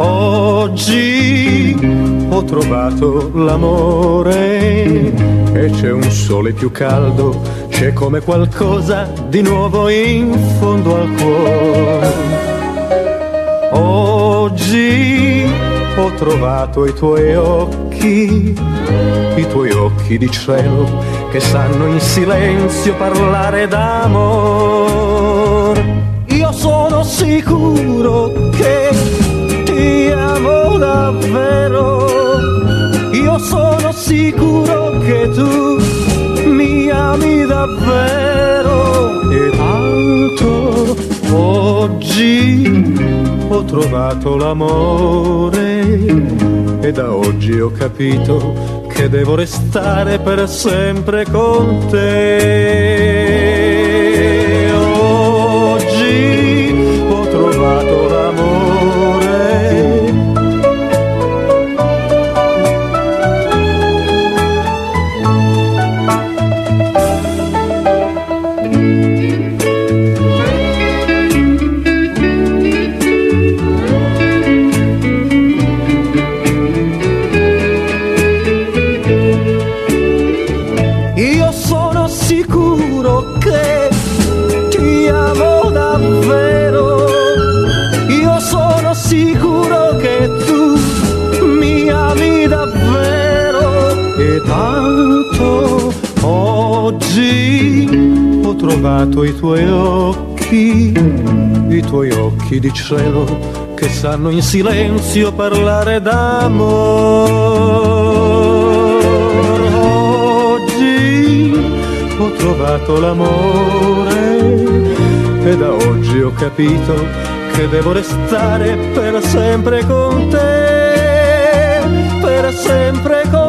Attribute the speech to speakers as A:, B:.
A: Oggi ho trovato l'amore e c'è un sole più caldo, c'è come qualcosa di nuovo in fondo al cuore. Oggi ho trovato i tuoi occhi di cielo che sanno in silenzio parlare d'amor. Io sono sicuro che ti amo davvero, io sono sicuro che tu mi ami davvero. E tanto oggi ho trovato l'amore e da oggi ho capito che devo restare per sempre con te. Oggi ho trovato l'amore. Io sono sicuro che ti amo davvero, io sono sicuro che tu mi ami davvero. E tanto oggi ho trovato i tuoi occhi di cielo che sanno in silenzio parlare d'amor. Oggi ho trovato l'amore e da oggi ho capito che devo restare per sempre con te, per sempre con te.